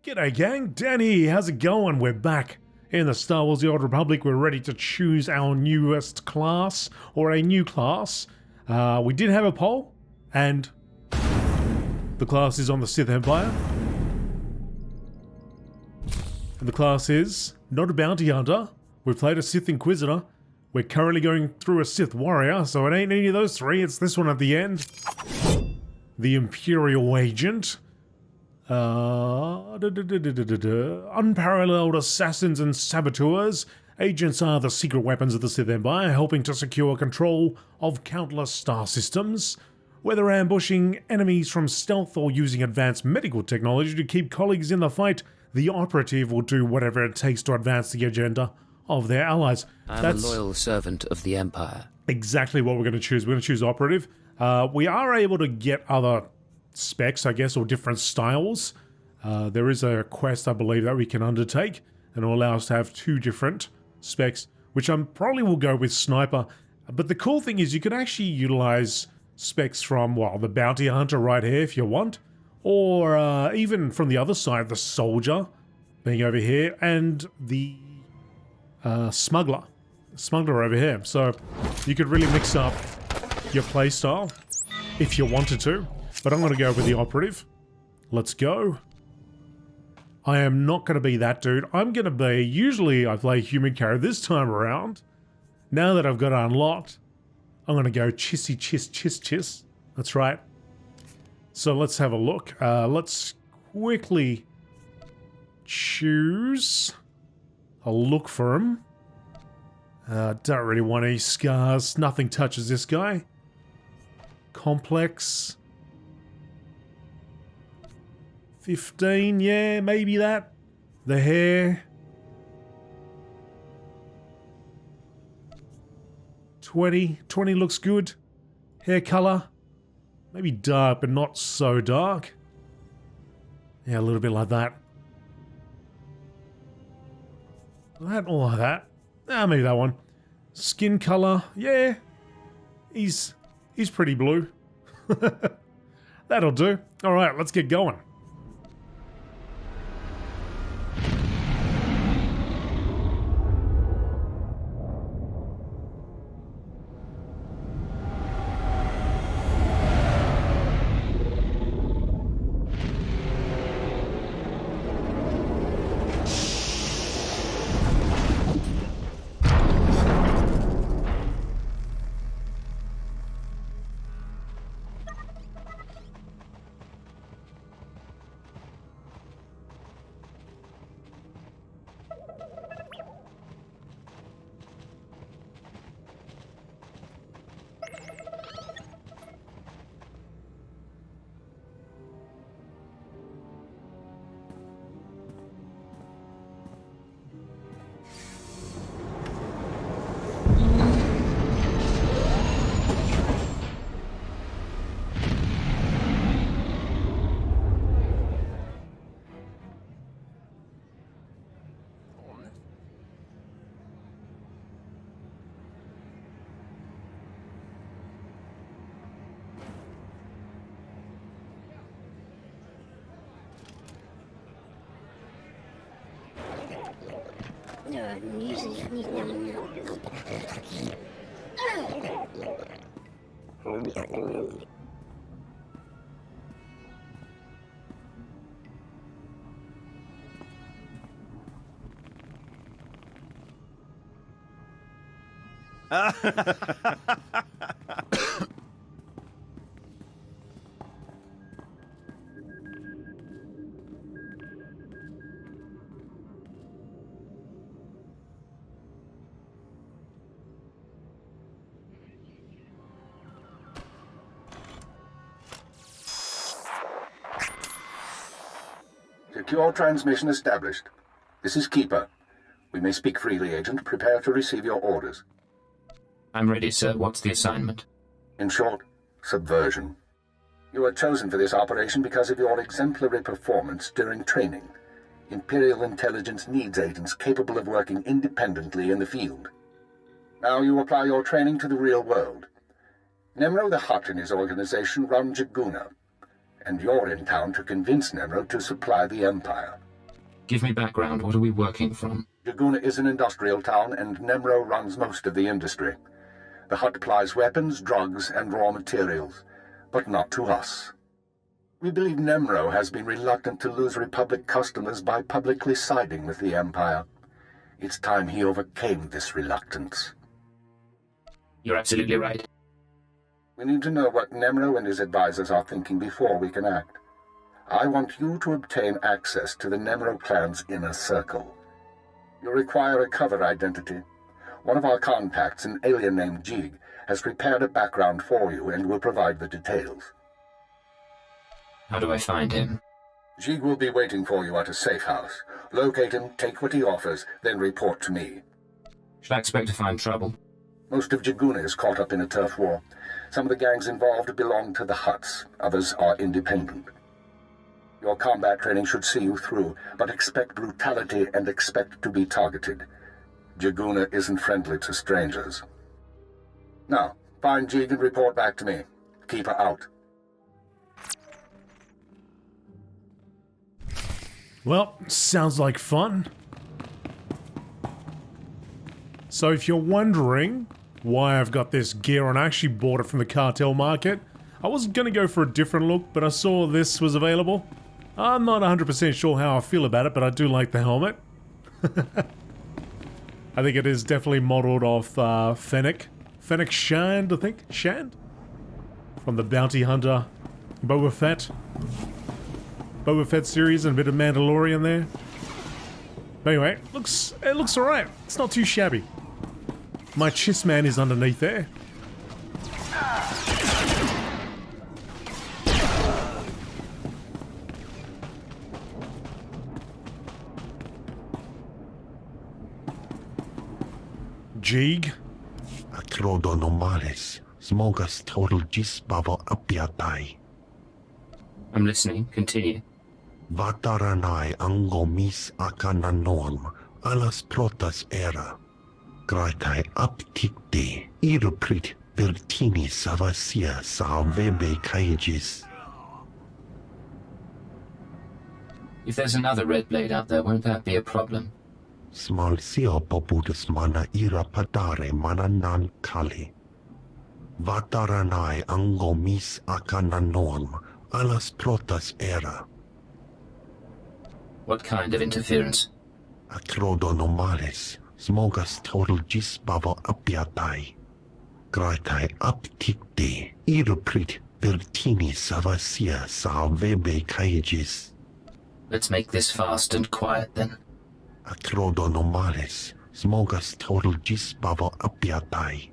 G'day gang, Danny, how's it going? We're back in the Star Wars The Old Republic. We're ready to choose our newest class, or a new class. We did have a poll, and the class is on the Sith Empire. And the class is not a bounty hunter. We played a Sith Inquisitor. We're currently going through a Sith Warrior, so it ain't any of those three, it's this one at the end. The Imperial Agent. Unparalleled assassins and saboteurs. Agents are the secret weapons of the Sith Empire, helping to secure control of countless star systems. Whether ambushing enemies from stealth or using advanced medical technology to keep colleagues in the fight, the Operative will do whatever it takes to advance the agenda of their allies. That's a loyal servant of the Empire. Exactly what we're going to choose. We're going to choose Operative. We are able to get other specs, I guess, or different styles. There is a quest, I believe, that we can undertake, and it will allow us to have two different specs, which I probably will go with Sniper. But the cool thing is you can actually utilize specs from, well, the Bounty Hunter right here if you want, or even from the other side, the Soldier being over here, and the Smuggler over here. So you could really mix up your playstyle if you wanted to. But I'm going to go with the Operative. Let's go. I am not going to be that dude. I'm going to be... Usually I play human character. This time around, now that I've got it unlocked, I'm going to go chissy chiss. That's right. So let's have a look. Let's quickly choose. I'll look for him. Don't really want any scars. Nothing touches this guy. Complex. 15, yeah, maybe that. The hair. 20 looks good. Hair color. Maybe dark, but not so dark. Yeah, a little bit like that. That or like that. Maybe that one. Skin color, yeah. He's pretty blue. That'll do. All right, let's get going. Secure transmission established. This is Keeper. We may speak freely, Agent. Prepare to receive your orders. I'm ready, sir. What's the assignment? In short, subversion. You were chosen for this operation because of your exemplary performance during training. Imperial intelligence needs agents capable of working independently in the field. Now you apply your training to the real world. Nemro the Hutt and his organization run Jaguna, and you're in town to convince Nemro to supply the Empire. Give me background. What are we working from? Jaguna is an industrial town, and Nemro runs most of the industry. The Hutt supplies weapons, drugs, and raw materials, but not to us. We believe Nemro has been reluctant to lose Republic customers by publicly siding with the Empire. It's time he overcame this reluctance. You're absolutely right. We need to know what Nemro and his advisors are thinking before we can act. I want you to obtain access to the Nemro clan's inner circle. You'll require a cover identity. One of our contacts, an alien named Jig, has prepared a background for you and will provide the details. How do I find him? Jig will be waiting for you at a safe house. Locate him, take what he offers, then report to me. Should I expect to find trouble? Most of Jaguna is caught up in a turf war. Some of the gangs involved belong to the Hutts. Others are independent. Your combat training should see you through, but expect brutality and expect to be targeted. Jaguna isn't friendly to strangers. Now, find Jig and report back to me. Keep her out. Well, sounds like fun. So if you're wondering why I've got this gear on, I actually bought it from the cartel market. I was going to go for a different look, but I saw this was available. I'm not 100% sure how I feel about it, but I do like the helmet. I think it is definitely modeled off Fennec. Fennec Shand, I think? Shand? From the Bounty Hunter Boba Fett. Boba Fett series and a bit of Mandalorian there. But anyway, it looks alright. It's not too shabby. My Chiss Man is underneath there. Jig. Akrodonomales, smogas total gisbavo apiatai. I'm listening. Continue. Vataranai angomis akananorm, alas protas era. Graitai aptikte, iruprit vertini savasia salvebe kaigis. If there's another red blade out there, won't that be a problem? Small sio popudus mana ira padare mana nan kali. Vataranai angomis akananorm, alas protas era. What kind of interference? Akrodonomales, smogas total gisbavo apiatai. Graitai aptikte, iruprit vertini savasia salvebe kaigis. Let's make this fast and quiet then. Akrodonomales, smogas total gisbavo apiatai.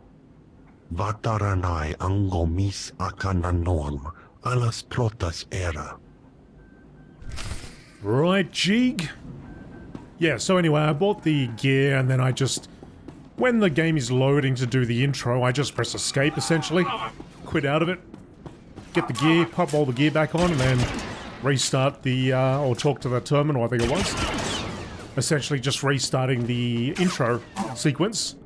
Vataranai angomis akananorm, alas protas era. Right, Jig. Yeah, so anyway, I bought the gear and then I just... When the game is loading to do the intro, I just press escape, essentially. Quit out of it. Get the gear, pop all the gear back on, and then restart the... or talk to the terminal, I think it was. Essentially just restarting the intro sequence.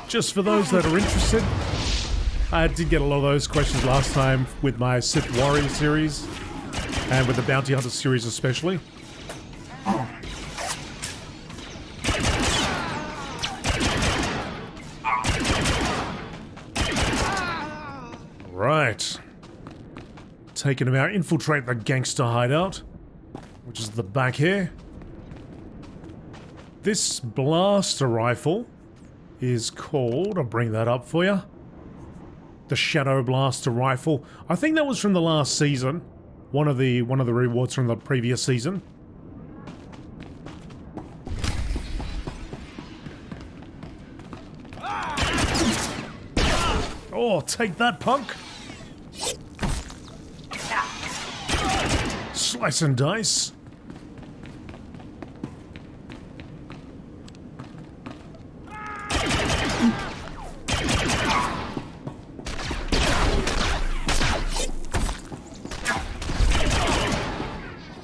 Just for those that are interested. I did get a lot of those questions last time with my Sith Warrior series. And with the Bounty Hunter series especially. Right. Taking him out, infiltrate the gangster hideout, which is the back here. This blaster rifle is called, I'll bring that up for you. The Shadow Blaster rifle. I think that was from the last season. One of the rewards from the previous season. Oh, take that, punk! Slice and dice.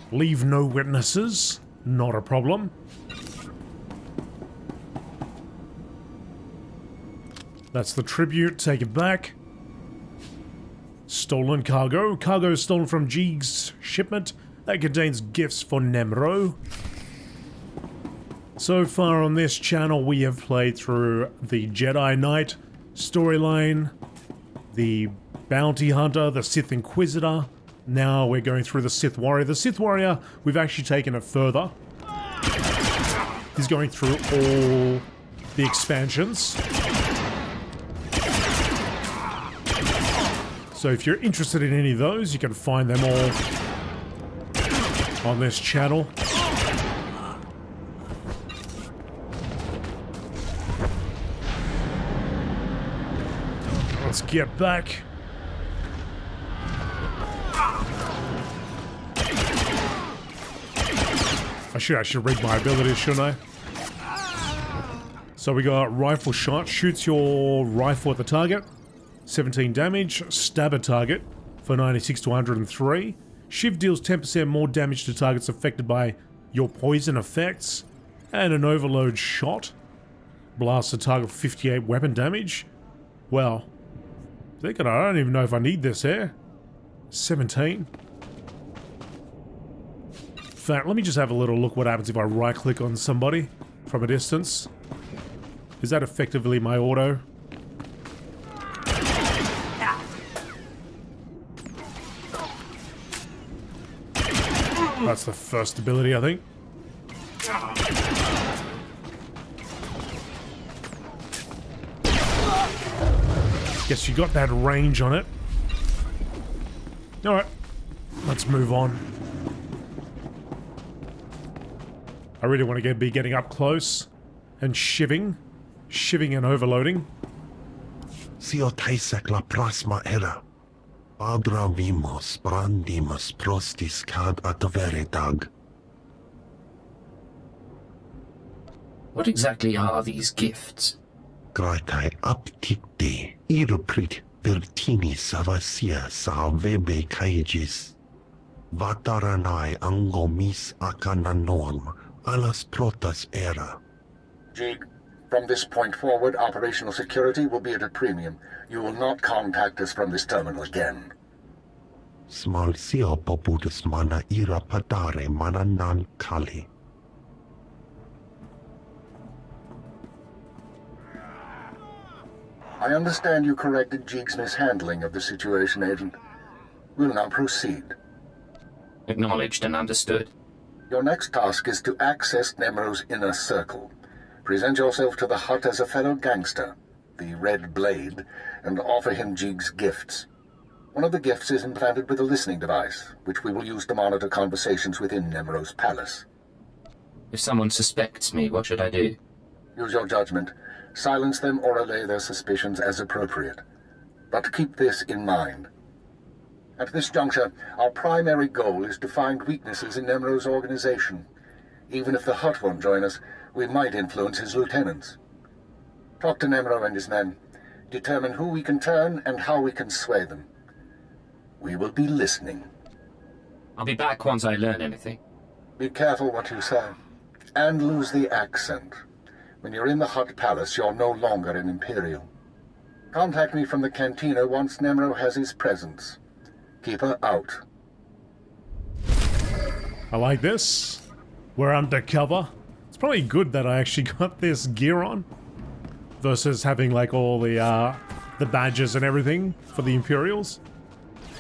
Leave no witnesses. Not a problem. That's the tribute. Take it back. Stolen cargo. Cargo stolen from Jig's shipment that contains gifts for Nemro. So far on this channel, we have played through the Jedi Knight storyline, the Bounty Hunter, the Sith Inquisitor. Now we're going through the Sith Warrior. The Sith Warrior, we've actually taken it further. He's going through all the expansions. So if you're interested in any of those, you can find them all on this channel. Let's get back. I should read my abilities, shouldn't I? So we got rifle shot, shoots your rifle at the target, 17 damage, stab a target for 96 to 103. Shiv deals 10% more damage to targets affected by your poison effects, and an overload shot blasts a target for 58 weapon damage. Well, I don't even know if I need this here. 17. In fact, let me just have a little look what happens if I right click on somebody from a distance. Is that effectively my auto? That's the first ability, I think. Guess you got that range on it. Alright, let's move on. I really want to be getting up close and shivving and overloading. Sio taisek la plasma era. Adra vimos brandimus prostis cad atveredag. What exactly are these gifts? Gratai apticte irprit vertini savasia sa vebe caegis. Vataranai angomis acananoam alas protas era. Jig, from this point forward, operational security will be at a premium. You will not contact us from this terminal again. Smal sio poputus mana ira padare mana nan kali. I understand you corrected Jig's mishandling of the situation, Agent. We'll now proceed. Acknowledged and understood. Your next task is to access Nemro's inner circle. Present yourself to the Hutt as a fellow gangster, the Red Blade, and offer him Jig's gifts. One of the gifts is implanted with a listening device, which we will use to monitor conversations within Nemro's palace. If someone suspects me, what should I do? Use your judgment. Silence them or allay their suspicions as appropriate. But keep this in mind. At this juncture, our primary goal is to find weaknesses in Nemro's organization. Even if the Hutt won't join us, we might influence his lieutenants. Talk to Nemro and his men. Determine who we can turn and how we can sway them. We will be listening. I'll be back once I learn anything. Be careful what you say. And lose the accent. When you're in the Hutt Palace, you're no longer an Imperial. Contact me from the cantina once Nemro has his presence. Keep her out. I like this. We're undercover. It's probably good that I actually got this gear on versus having like all the badges and everything for the Imperials.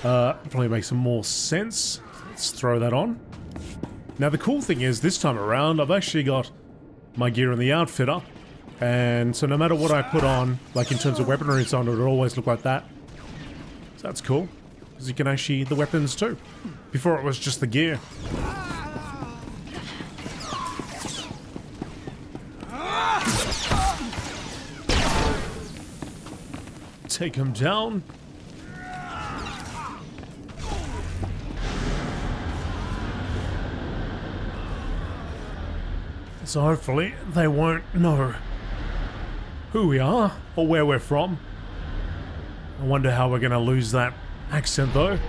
Probably makes some more sense. Let's throw that on. Now the cool thing is, this time around, I've actually got my gear in the outfitter, and so no matter what I put on, like in terms of weaponry and so on, it'll always look like that. So that's cool, because you can actually the weapons too. Before it was just the gear. Take him down. So hopefully they won't know who we are or where we're from. I wonder how we're gonna lose that accent though.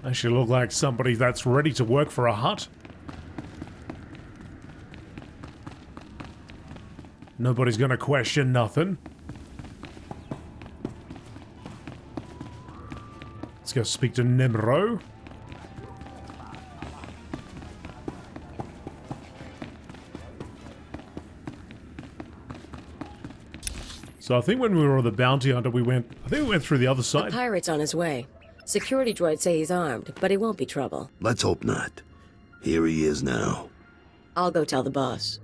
Actually look like somebody that's ready to work for a Hutt. Nobody's gonna question nothing. Let's go speak to Nemro. So I think when we were on the bounty hunter, we went through the other side. The pirate's on his way. Security droids say he's armed, but he won't be trouble. Let's hope not. Here he is now. I'll go tell the boss.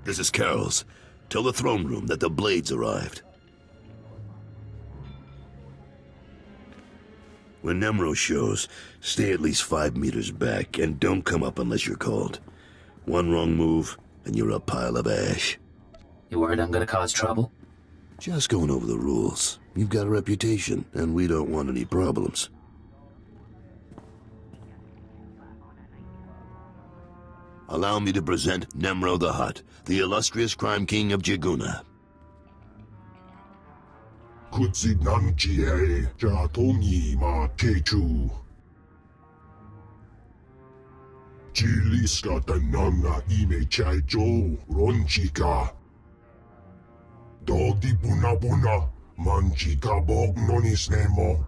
This is Karrels. Tell the throne room that the blades arrived. When Nemro shows, stay at least 5 meters back and don't come up unless you're called. One wrong move, and you're a pile of ash. You worried I'm gonna cause trouble? Just going over the rules. You've got a reputation, and we don't want any problems. Allow me to present Nemro the Hutt, the illustrious crime king of Jiguna. Kutsinanjihe Jatongi ma Kechu. Jiliska Tanana Ime Chaijo Ronchika. Dodi Buna Buna Manchika Bog Nonis Nemo.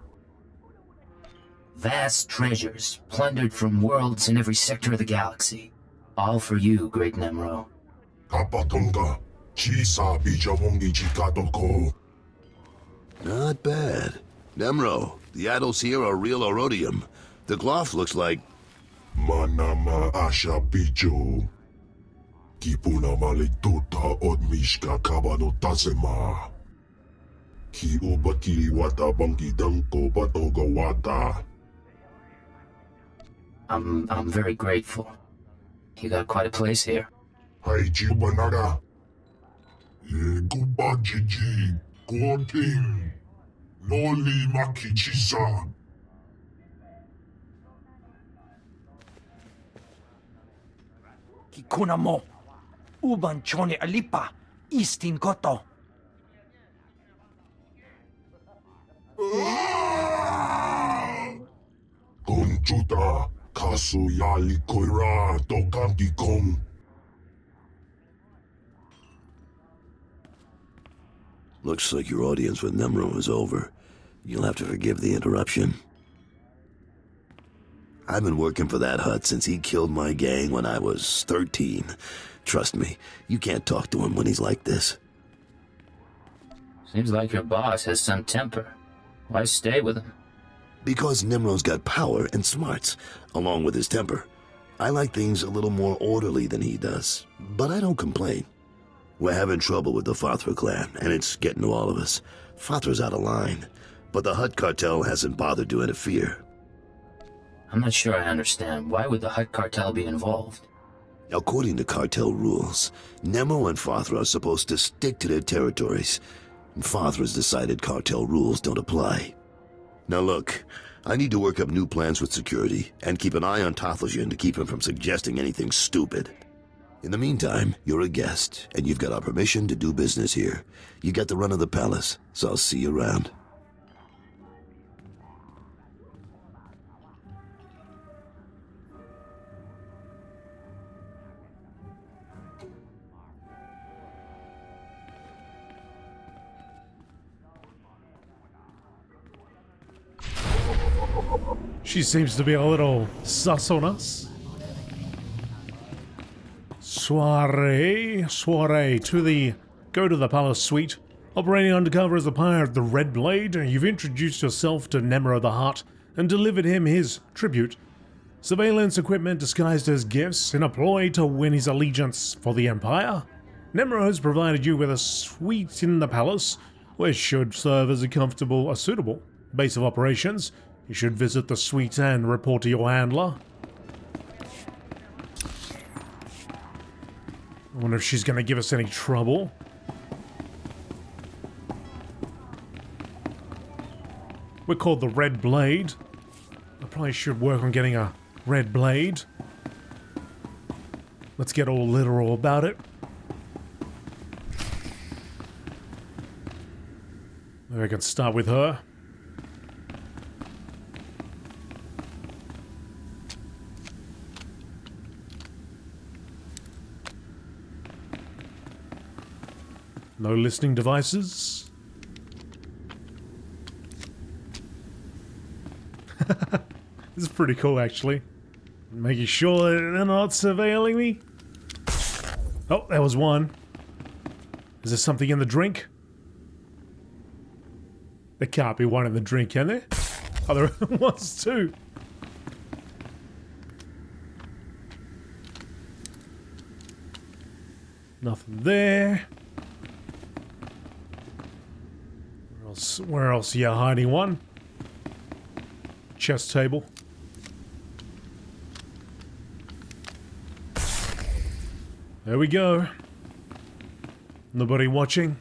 Vast treasures, plundered from worlds in every sector of the galaxy. All for you, great Nemro. Kapatonga Chisa Bijawongi Chikatoko. Not bad. Nemro, the idols here are real orodium. The cloth looks like... Manama Asha Bijo. Kipuna Malituta Odmishka Kabano Tasema. Ki Ubakiri Wata Bangi Danko Batoga Wata. I'm very grateful. You got quite a place here. Haiji Banada. Gubajiji. Goting. Noli Makichisa. Kikuna mo. Uban chone alipa. Istin koto. Konchuta. Kasu Yali Koira. Dokangi Kong. Looks like your audience with Nemro is over. You'll have to forgive the interruption. I've been working for that Hutt since he killed my gang when I was 13. Trust me, you can't talk to him when he's like this. Seems like your boss has some temper. Why stay with him? Because Nemro's got power and smarts, along with his temper. I like things a little more orderly than he does, but I don't complain. We're having trouble with the Fathra clan, and it's getting to all of us. Fathra's out of line, but the Hutt cartel hasn't bothered to interfere. I'm not sure I understand. Why would the Hutt cartel be involved? According to cartel rules, Nemo and Fathra are supposed to stick to their territories. Fathra's decided cartel rules don't apply. Now look, I need to work up new plans with security, and keep an eye on Tathlosian to keep him from suggesting anything stupid. In the meantime, you're a guest, and you've got our permission to do business here. You got the run of the palace, so I'll see you around. She seems to be a little sus on us. Soiree, go to the palace suite. Operating undercover as a pirate, the Red Blade, you've introduced yourself to Nemro the Hutt and delivered him his tribute. Surveillance equipment disguised as gifts in a ploy to win his allegiance for the Empire. Nemro has provided you with a suite in the palace, which should serve as a suitable base of operations. You should visit the suite and report to your handler. I wonder if she's going to give us any trouble. We're called the Red Blade. I probably should work on getting a red blade. Let's get all literal about it. Maybe I can start with her. No listening devices. This is pretty cool, actually. Making sure that they're not surveilling me. Oh, there was one. Is there something in the drink? There can't be one in the drink, can there? Oh, there was two. Nothing there. Where else are you hiding one? Chest table. There we go. Nobody watching.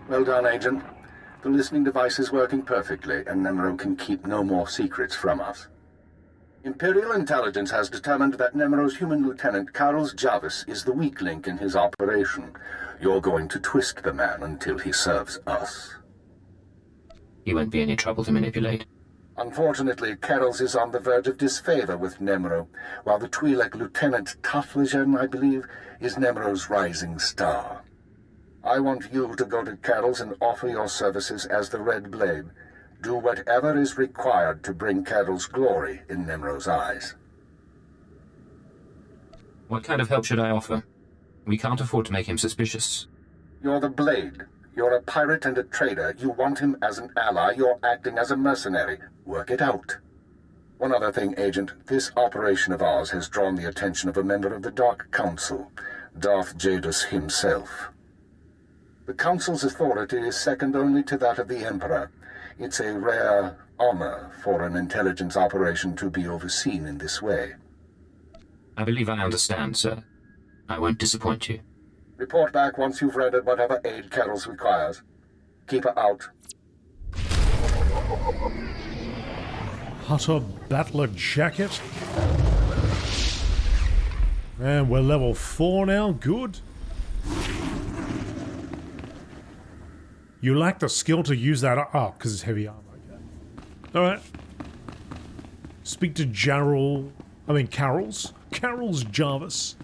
Well done, Agent. The listening device is working perfectly, and Nemero can keep no more secrets from us. Imperial Intelligence has determined that Nemero's human lieutenant, Karrels Javis, is the weak link in his operation. You're going to twist the man until he serves us. He won't be any trouble to manipulate. Unfortunately, Karrels is on the verge of disfavor with Nemero, while the Twi'lek Lieutenant Taflajan, I believe, is Nemero's rising star. I want you to go to Karrels and offer your services as the Red Blade. Do whatever is required to bring Karrels glory in Nemero's eyes. What kind of help should I offer? We can't afford to make him suspicious. You're the Blade. You're a pirate and a traitor. You want him as an ally. You're acting as a mercenary. Work it out. One other thing, Agent. This operation of ours has drawn the attention of a member of the Dark Council, Darth Javis himself. The Council's authority is second only to that of the Emperor. It's a rare honor for an intelligence operation to be overseen in this way. I believe I understand, sir. I won't disappoint you. Report back once you've rendered whatever aid Karrels requires. Keep her out. Hutter Battler Jacket. And we're level 4 now. Good. You lack the skill to use that. Oh, because it's heavy armor. Okay. Alright. Speak to Karrels. Karrels Javis.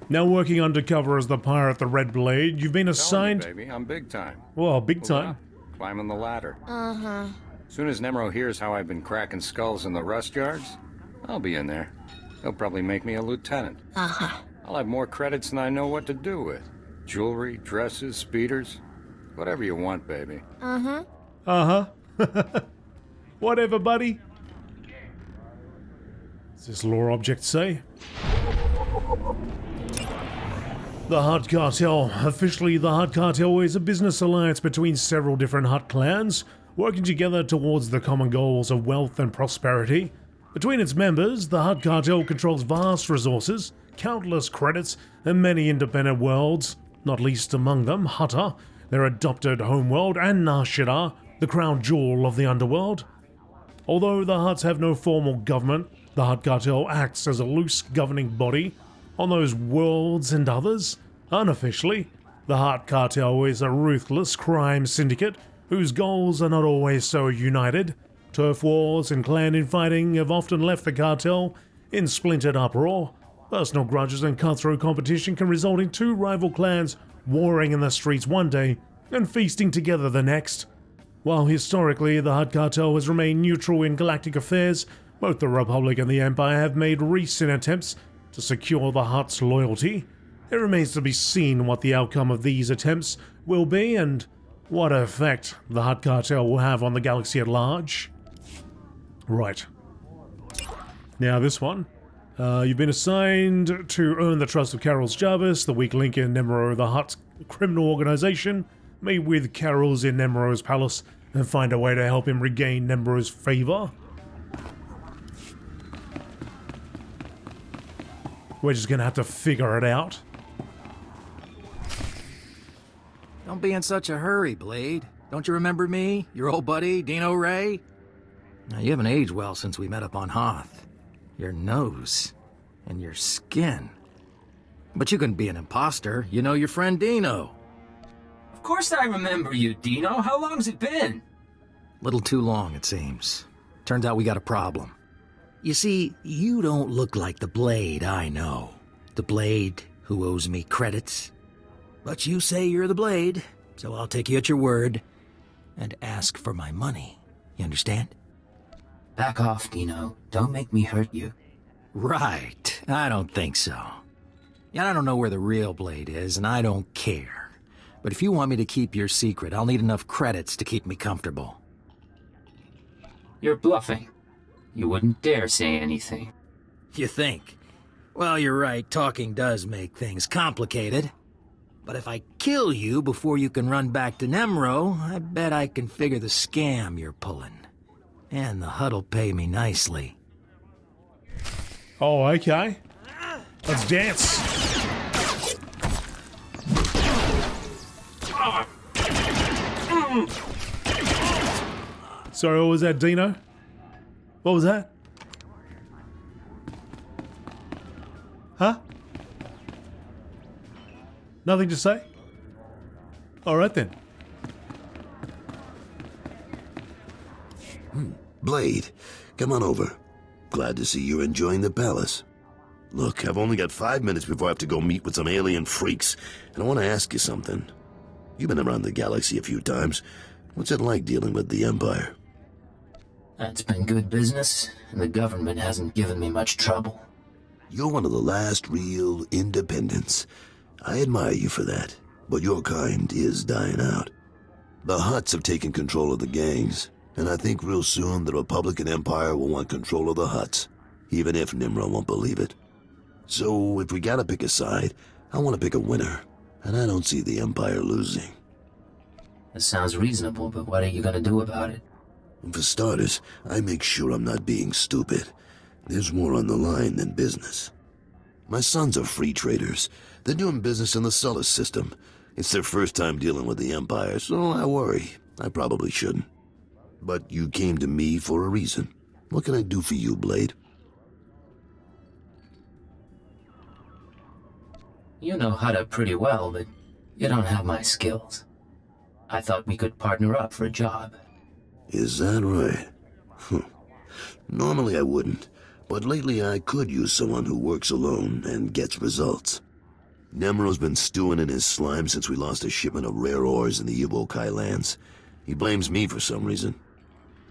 Now working undercover as the pirate, the Red Blade, you've been assigned... Telling you, baby, I'm big time. Well, big time. Up, climbing the ladder. Uh-huh. Soon as Nemero hears how I've been cracking skulls in the rust yards, I'll be in there. He'll probably make me a lieutenant. Uh-huh. I'll have more credits than I know what to do with. Jewelry, dresses, speeders. Whatever you want, baby. Uh-huh. Uh-huh. Whatever, buddy. What's this lore object say? The Hutt Cartel. Officially, the Hutt Cartel is a business alliance between several different Hutt clans, working together towards the common goals of wealth and prosperity. Between its members, the Hutt Cartel controls vast resources, countless credits, and many independent worlds, not least among them Hutter, their adopted homeworld, and Nar Shaddaa, the crown jewel of the underworld. Although the Hutts have no formal government, the Hutt Cartel acts as a loose governing body on those worlds and others. Unofficially, the Hutt Cartel is a ruthless crime syndicate whose goals are not always so united. Turf wars and clan infighting have often left the cartel in splintered uproar. Personal grudges and cutthroat competition can result in two rival clans warring in the streets one day and feasting together the next. While historically the Hutt Cartel has remained neutral in galactic affairs, both the Republic and the Empire have made recent attempts to secure the Hutt's loyalty. It remains to be seen what the outcome of these attempts will be and what effect the Hutt Cartel will have on the galaxy at large. Right. Now this one. You've been assigned to earn the trust of Karrels Javis, the weak link in Nemero the Hutt's criminal organization. Meet with Karrels in Nemero's palace and find a way to help him regain Nemero's favor. We're just gonna have to figure it out. Don't be in such a hurry, Blade. Don't you remember me? Your old buddy, Dino Ray? Now, you haven't aged well since we met up on Hoth. Your nose. And your skin. But you couldn't be an imposter. You know your friend Dino. Of course I remember you, Dino. How long's it been? Little too long, it seems. Turns out we got a problem. You see, you don't look like the Blade I know. The Blade who owes me credits. But you say you're the Blade, so I'll take you at your word and ask for my money. You understand? Back off, Dino. Don't make me hurt you. Right. I don't think so. Yeah, I don't know where the real Blade is, and I don't care. But if you want me to keep your secret, I'll need enough credits to keep me comfortable. You're bluffing. You wouldn't dare say anything. You think? Well, you're right, talking does make things complicated. But if I kill you before you can run back to Nemro, I bet I can figure the scam you're pulling. And the HUD'll pay me nicely. Oh, okay. Let's dance. Sorry, what was that, Dino? What was that? Huh? Nothing to say? Alright then. Blade, come on over. Glad to see you're enjoying the palace. Look, I've only got 5 minutes before I have to go meet with some alien freaks, and I want to ask you something. You've been around the galaxy a few times. What's it like dealing with the Empire? It's been good business, and the government hasn't given me much trouble. You're one of the last real independents. I admire you for that, but your kind is dying out. The Hutts have taken control of the gangs, and I think real soon the Republican Empire will want control of the Hutts, even if Nimrod won't believe it. So if we gotta pick a side, I want to pick a winner, and I don't see the Empire losing. That sounds reasonable, but what are you gonna do about it? For starters, I make sure I'm not being stupid. There's more on the line than business. My sons are free traders. They're doing business in the solar system. It's their first time dealing with the Empire, so I worry. I probably shouldn't. But you came to me for a reason. What can I do for you, Blade? You know Hutta pretty well, but you don't have my skills. I thought we could partner up for a job. Is that right? Normally I wouldn't, but lately I could use someone who works alone and gets results. Nemro's been stewing in his slime since we lost a shipment of rare ores in the Evokai lands. He blames me for some reason.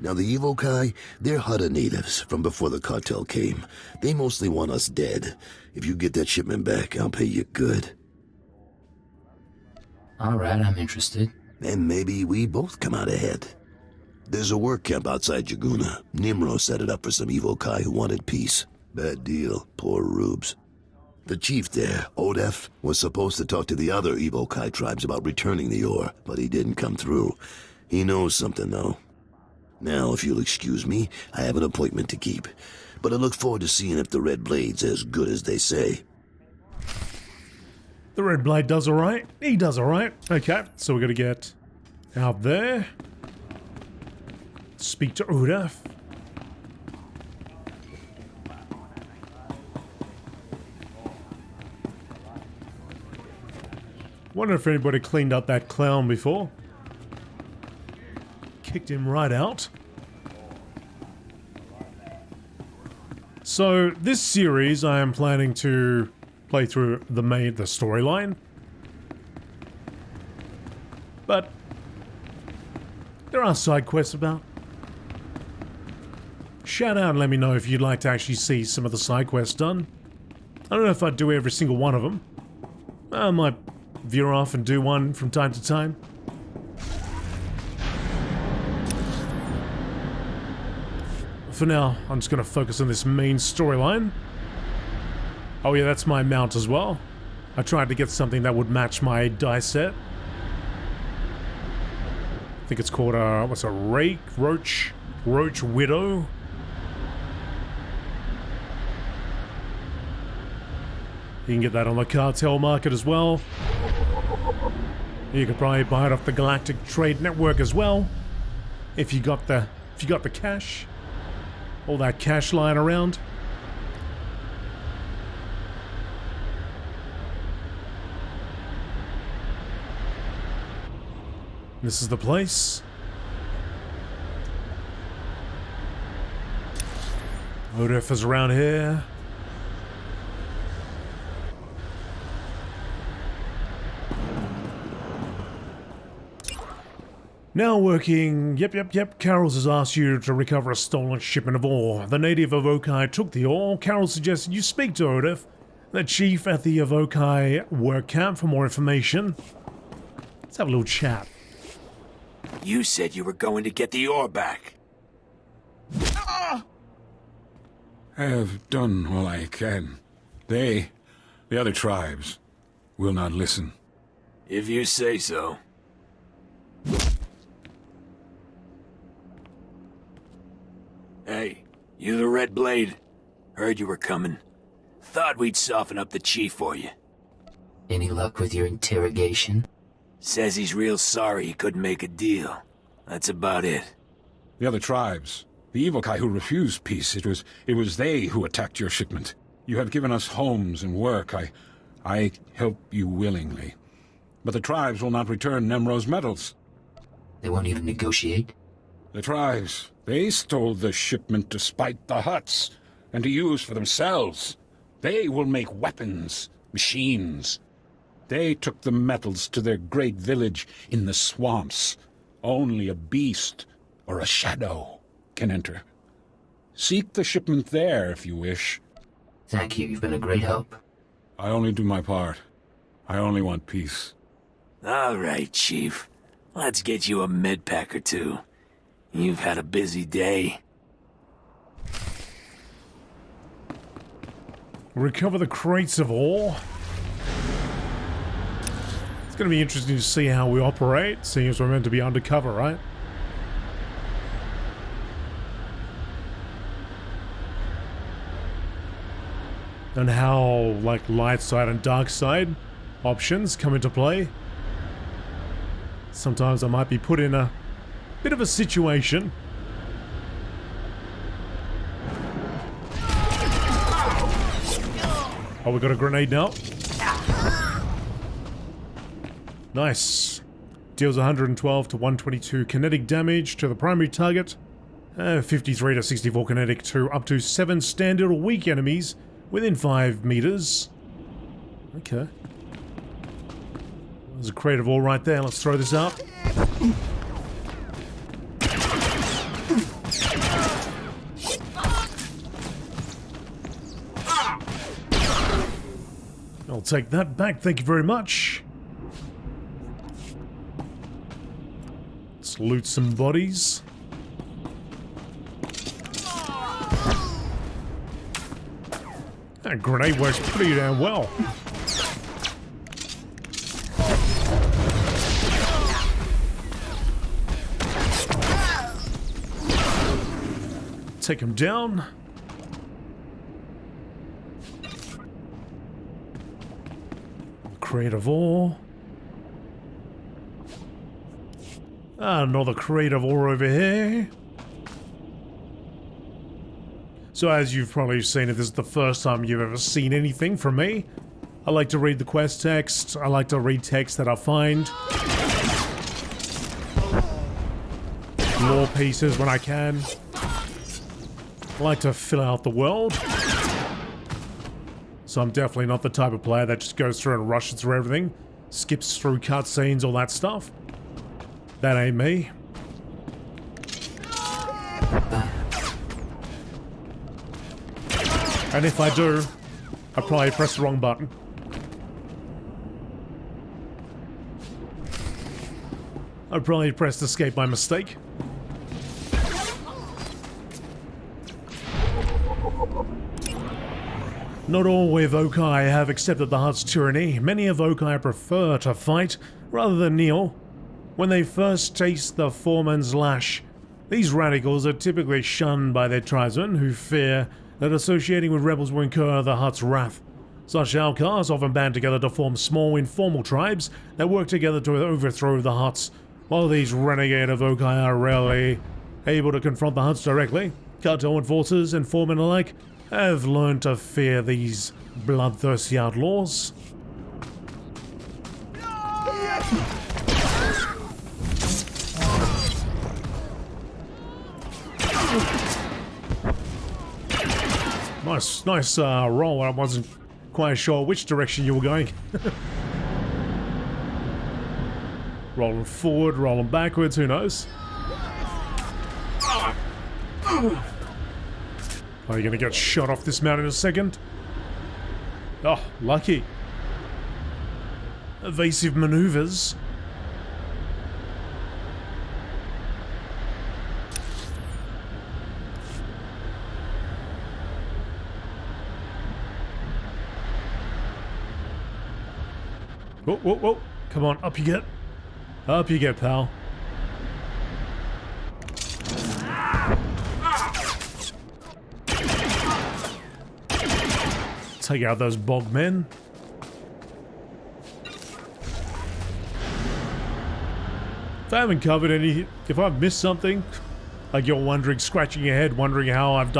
Now the Evokai, they're Hutta natives from before the cartel came. They mostly want us dead. If you get that shipment back, I'll pay you good. Alright, I'm interested. And maybe we both come out ahead. There's a work camp outside Jaguna. Nimro set it up for some Evokai who wanted peace. Bad deal, poor rubes. The chief there, Odef, was supposed to talk to the other Evokai tribes about returning the ore, but he didn't come through. He knows something, though. Now, if you'll excuse me, I have an appointment to keep. But I look forward to seeing if the Red Blade's as good as they say. The Red Blade does alright. He does alright. Okay, so we're gonna get out there. Speak to Udaf. Wonder if anybody cleaned up that clown before. Kicked him right out. So this series I am planning to play through the storyline. But there are side quests about. Shout out and let me know if you'd like to actually see some of the side quests done. I don't know if I'd do every single one of them. I might veer off and do one from time to time. For now, I'm just going to focus on this main storyline. Oh yeah, that's my mount as well. I tried to get something that would match my die set. I think it's called what's a Roach Widow. You can get that on the cartel market as well. You could probably buy it off the Galactic Trade Network as well, if you got the cash. All that cash lying around. This is the place. Operative is around here. Now working. Yep. Karrels has asked you to recover a stolen shipment of ore. The native Avokai took the ore. Karrels suggested you speak to Operative, the chief at the Avokai work camp, for more information. Let's have a little chat. You said you were going to get the ore back. I have done all I can. The other tribes, will not listen. If you say so. Hey, you the Red Blade? Heard you were coming. Thought we'd soften up the chief for you. Any luck with your interrogation? Says he's real sorry he couldn't make a deal. That's about it. The other tribes, the Evokai who refused peace, it was they who attacked your shipment. You have given us homes and work. I help you willingly. But the tribes will not return Nemro's metals. They won't even negotiate? The tribes, they stole the shipment to spite the Hutts, and to use for themselves. They will make weapons, machines. They took the metals to their great village in the swamps. Only a beast or a shadow can enter. Seek the shipment there if you wish. Thank you, you've been a great help. I only do my part. I only want peace. All right, Chief. Let's get you a med pack or two. You've had a busy day. Recover the crates of ore. It's going to be interesting to see how we operate, seeing as we're meant to be undercover, right? And how, like, light side and dark side options come into play. Sometimes I might be put in a bit of a situation. Oh, we got a grenade now. Nice. Deals 112 to 122 kinetic damage to the primary target. 53 to 64 kinetic to up to 7 standard or weak enemies within 5 meters. Okay. There's a crate of ore right there. Let's throw this out. I'll take that back, thank you very much. Let's loot some bodies. That grenade works pretty damn well. Take him down. Crate of ore. Another crate of ore over here. So as you've probably seen, if this is the first time you've ever seen anything from me, I like to read the quest text. I like to read text that I find. Lore pieces when I can. I like to fill out the world. So I'm definitely not the type of player that just goes through and rushes through everything. Skips through cutscenes, all that stuff. That ain't me. And if I do, I probably press the wrong button. I probably pressed escape by mistake. Not all Avokai have accepted the Hutt's tyranny. Many Avokai prefer to fight rather than kneel. When they first taste the foreman's lash, these radicals are typically shunned by their tribesmen who fear that associating with rebels will incur the Hutt's wrath. Such outcasts often band together to form small informal tribes that work together to overthrow the Hutts. While these renegade Avokai are rarely able to confront the Hutts directly, cartel enforcers and foremen alike have learned to fear these bloodthirsty outlaws. Nice roll. I wasn't quite sure which direction you were going. Rolling forward, rolling backwards, who knows? Are you gonna get shot off this mountain in a second? Oh, lucky. Evasive maneuvers. Whoa, whoa, whoa. Come on, up you get. Up you get, pal. Take out those bog men. If I haven't covered any, if I've missed something, like you're wondering, scratching your head, wondering how I've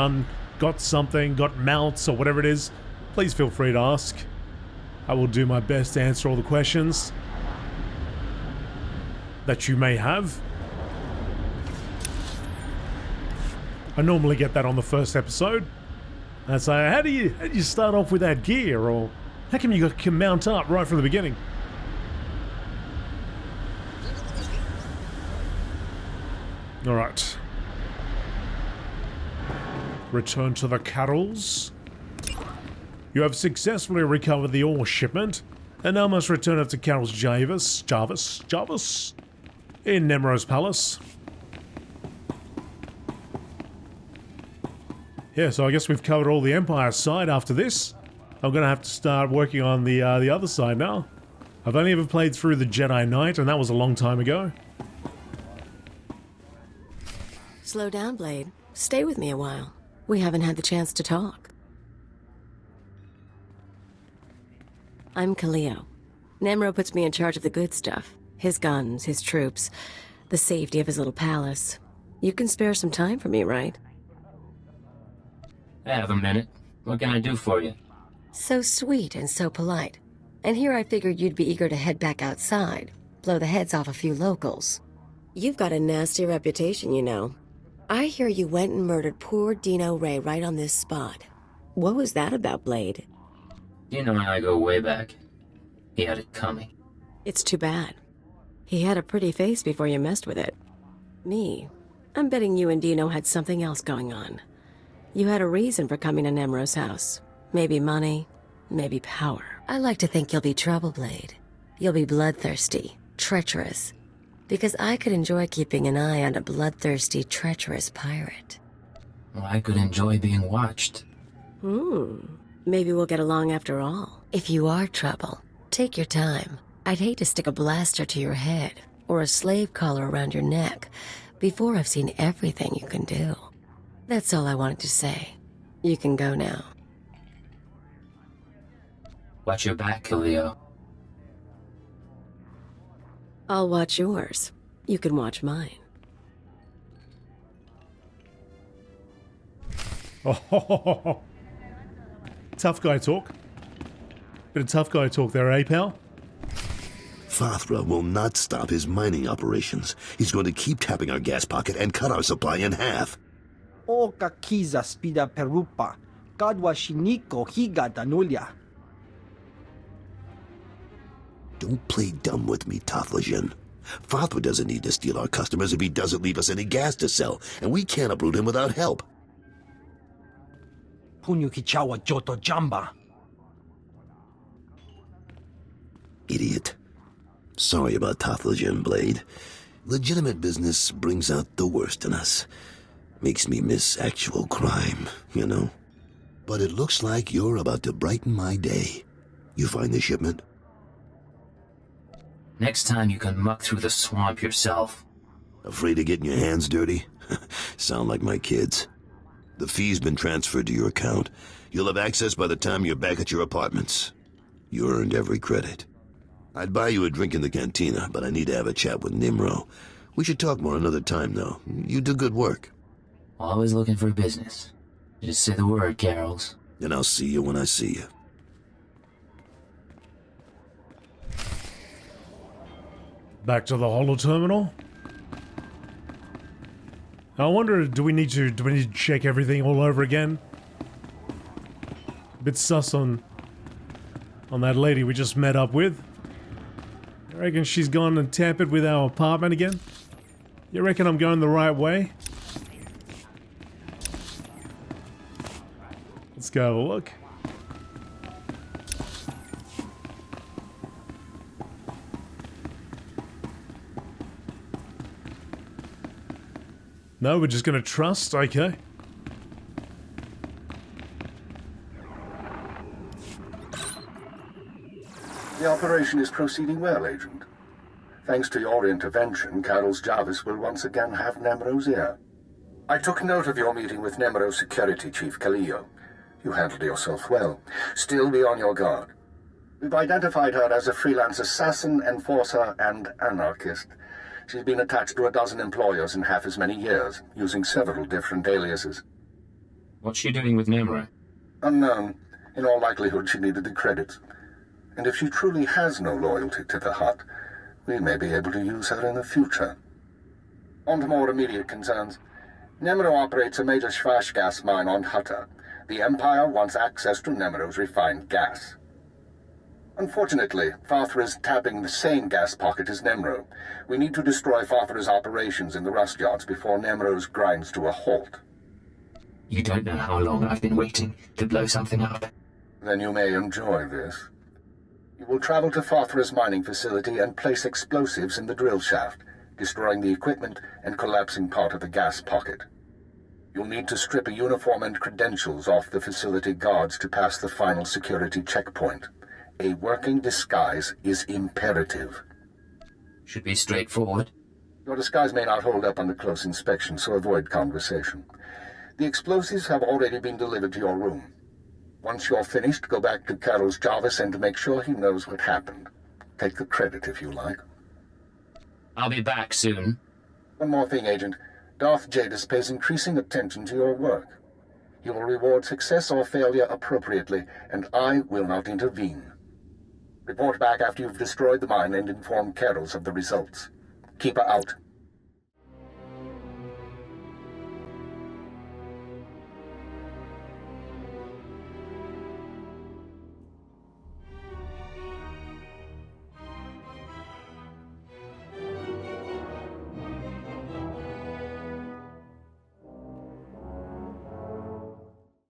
got something, got mounts or whatever it is, please feel free to ask. I will do my best to answer all the questions that you may have. I normally get that on the first episode. And say, how do you start off with that gear? Or how come you can mount up right from the beginning? Alright. Return to the Karrels. You have successfully recovered the ore shipment, and now must return it to Karrels Javis, in Nemro's palace. Yeah, so I guess we've covered all the Empire side after this. I'm gonna have to start working on the other side now. I've only ever played through the Jedi Knight, and that was a long time ago. Slow down, Blade. Stay with me a while. We haven't had the chance to talk. I'm Kaleo. Nemro puts me in charge of the good stuff. His guns, his troops, the safety of his little palace. You can spare some time for me, right? I have a minute. What can I do for you? So sweet and so polite. And here I figured you'd be eager to head back outside, blow the heads off a few locals. You've got a nasty reputation, you know. I hear you went and murdered poor Dino Ray right on this spot. What was that about, Blade? You know I go way back. He had it coming. It's too bad. He had a pretty face before you messed with it. Me, I'm betting you and Dino had something else going on. You had a reason for coming to Nemro's house. Maybe money, maybe power. I like to think you'll be trouble, Blade. You'll be bloodthirsty, treacherous. Because I could enjoy keeping an eye on a bloodthirsty, treacherous pirate. Well, I could enjoy being watched. Maybe we'll get along after all. If you are trouble, take your time. I'd hate to stick a blaster to your head, or a slave collar around your neck, before I've seen everything you can do. That's all I wanted to say. You can go now. Watch your back, Kaleo. I'll watch yours. You can watch mine. Oh, tough guy talk. Bit of tough guy talk there, eh, pal? Fathra will not stop his mining operations. He's going to keep tapping our gas pocket and cut our supply in half. O kakiza spida perupa, kadwa shiniko higa danulia. Don't play dumb with me, Taflajan. Fathra doesn't need to steal our customers if he doesn't leave us any gas to sell, and we can't uproot him without help. Punyu kichawa joto jamba. Idiot. Sorry about Taflajan, Blade. Legitimate business brings out the worst in us. Makes me miss actual crime, you know? But it looks like you're about to brighten my day. You find the shipment? Next time you can muck through the swamp yourself. Afraid of getting your hands dirty? Sound like my kids. The fee's been transferred to your account. You'll have access by the time you're back at your apartments. You earned every credit. I'd buy you a drink in the cantina, but I need to have a chat with Nimro. We should talk more another time, though. You do good work. Always looking for business. Just say the word, Karrels. And I'll see you when I see you. Back to the holo terminal. I wonder, do we need to check everything all over again? bit sus on that lady we just met up with. You reckon she's gone and tampered with our apartment again? You reckon I'm going the right way? Let's go have a look. No, we're just gonna trust? Okay. The operation is proceeding well, Agent. Thanks to your intervention, Karrels Javis will once again have Nemro's ear. I took note of your meeting with Nemro's security chief, Kaleo. You handled yourself well. Still be on your guard. We've identified her as a freelance assassin, enforcer, and anarchist. She's been attached to a dozen employers in half as many years, using several different aliases. What's she doing with Nemro? Unknown. In all likelihood, she needed the credits. And if she truly has no loyalty to the Hutt, we may be able to use her in the future. On to more immediate concerns. Nemro operates a major Schwash gas mine on Hutta. The Empire wants access to Nemro's refined gas. Unfortunately, Farthra is tapping the same gas pocket as Nemro. We need to destroy Farthra's operations in the rust yards before Nemro's grinds to a halt. You don't know how long I've been waiting to blow something up. Then you may enjoy this. You will travel to Farthra's mining facility and place explosives in the drill shaft, destroying the equipment and collapsing part of the gas pocket. You'll need to strip a uniform and credentials off the facility guards to pass the final security checkpoint. A working disguise is imperative. Should be straightforward. Your disguise may not hold up under close inspection, so avoid conversation. The explosives have already been delivered to your room. Once you're finished, go back to Karrels Javis and make sure he knows what happened. Take the credit if you like. I'll be back soon. One more thing, Agent. Darth Javis pays increasing attention to your work. He will reward success or failure appropriately, and I will not intervene. Report back after you've destroyed the mine and inform Karrels of the results. Keep her out.